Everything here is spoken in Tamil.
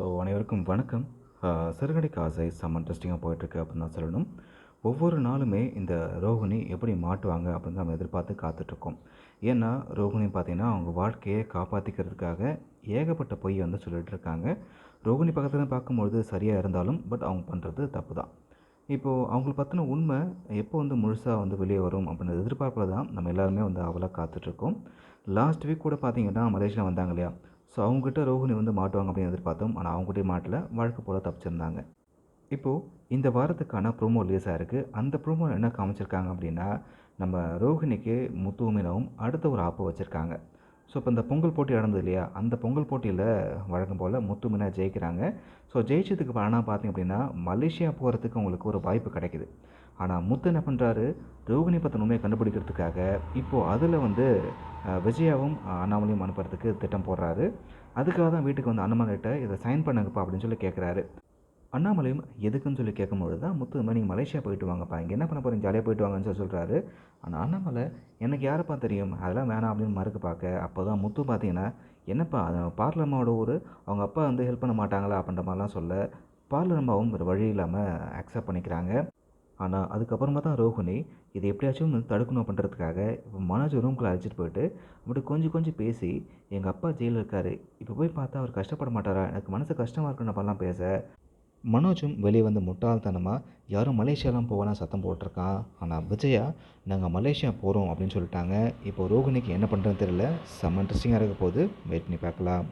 அனைவருக்கும் வணக்கம். சிறுகதைக்கு ஆசை செம்ம இன்ட்ரெஸ்டிங்காக போயிட்டுருக்கு அப்படின்னு தான் சொல்லணும். ஒவ்வொரு நாளுமே இந்த ரோகிணி எப்படி மாட்டுவாங்க அப்படின்னு நம்ம எதிர்பார்த்து காத்துட்ருக்கோம். ஏன்னா ரோகிணி பார்த்தீங்கன்னா அவங்க வாழ்க்கையை காப்பாற்றிக்கிறதுக்காக ஏகப்பட்ட பொய் வந்து சொல்லிட்டு இருக்காங்க. ரோகிணி பக்கத்தில் பார்க்கும்பொழுது சரியாக இருந்தாலும் பட் அவங்க பண்ணுறது தப்பு தான். இப்போது அவங்கள பற்றின உண்மை எப்போ வந்து முழுசாக வந்து வெளியே வரும் அப்படின்ற எதிர்பார்ப்பில் தான் நம்ம எல்லாருமே வந்து அவளாக காத்துட்ருக்கோம். லாஸ்ட் வீக் கூட பார்த்தீங்கன்னா மலேசியா வந்தாங்க இல்லையா? ஸோ அவங்ககிட்ட ரோஹிணி வந்து மாட்டுவாங்க அப்படின்னு எதிர்பார்த்தோம். ஆனால் அவங்ககிட்டயும் மாட்டல. வழக்கு போல் தப்பிச்சிருந்தாங்க. இப்போது இந்த வாரத்துக்கான ப்ரோமோ ரிலீஸ் ஆயிருக்கு. அந்த ப்ரோமோவில் என்ன காமிச்சிருக்காங்க அப்படின்னா, நம்ம ரோஹிணிக்கு முத்துவும் மீனாவும் அடுத்த ஒரு ஆப்பு வச்சுருக்காங்க. ஸோ இப்போ இந்த பொங்கல் போட்டி நடந்தது இல்லையா? அந்த பொங்கல் போட்டியில் வழக்கம் போல் முத்து மீனா ஜெயிக்கிறாங்க. ஸோ ஜெயிச்சதுக்கு பலனா பார்த்தீங்க அப்படின்னா, மலேசியா போகிறதுக்கு உங்களுக்கு ஒரு வாய்ப்பு கிடைக்குது. ஆனால் முத்து என்ன பண்ணுறாரு, ரோகிணி பற்றின உண்மையை கண்டுபிடிக்கிறதுக்காக இப்போது அதில் வந்து விஜயாவும் அண்ணாமலையும் அனுப்புறதுக்கு திட்டம் போடுறாரு. அதுக்காக தான் வீட்டுக்கு வந்து அண்ணாமலைகிட்ட இதை சைன் பண்ணுங்கப்பா அப்படின்னு சொல்லி கேட்குறாரு. அண்ணாமலையும் எதுக்குன்னு சொல்லி கேட்கும்பொழுது தான் முத்து இந்த மாதிரி நீங்கள் மலேசியா போயிட்டு வாங்கப்பா, இங்கே என்ன பண்ண போகிறீங்க, ஜாலியாக போயிட்டு வாங்கன்னு சொல்லி சொல்கிறாரு. ஆனால் அண்ணாமலை எனக்கு யாரைப்பா தெரியும், அதெல்லாம் வேணாம் அப்படின்னு மறுக்க பார்க்க, அப்போ தான் முத்து பார்த்தீங்கன்னா என்னப்பா அது பார்லம்மாவோட ஊர், அவங்க அப்பா வந்து ஹெல்ப் பண்ண மாட்டாங்களா அப்படின்ற மாதிரிலாம் சொல்ல, பார்லம்மாவும் வேறு வழி இல்லாமல் அக்செப்ட் பண்ணிக்கிறாங்க. ஆனால் அதுக்கப்புறமா தான் ரோஹிணி இதை எப்படியாச்சும் வந்து தடுக்கணும் பண்ணுறதுக்காக இப்போ மனோஜ் ரூம்குள்ளே அழைச்சிட்டு போயிட்டு அப்படி கொஞ்சம் கொஞ்சம் பேசி, எங்கள் அப்பா ஜெயிலில் இருக்கார், இப்போ போய் பார்த்தா அவர் கஷ்டப்பட மாட்டாரா, எனக்கு மனசு கஷ்டமாக இருக்குன்னு அப்பெல்லாம் பேச, மனோஜும் வெளியே வந்து முட்டாள்தனமாக யாரும் மலேசியாலாம் போகலாம் சத்தம் போட்டிருக்கான். ஆனால் விஜயா நாங்கள் மலேசியா போகிறோம் அப்படின்னு சொல்லிட்டாங்க. இப்போ ரோஹிணிக்கு என்ன பண்ணுறதுன்னு தெரியல. செம்ம இன்ட்ரெஸ்டிங்காக இருக்க போது வெயிட் பண்ணி பார்க்கலாம்.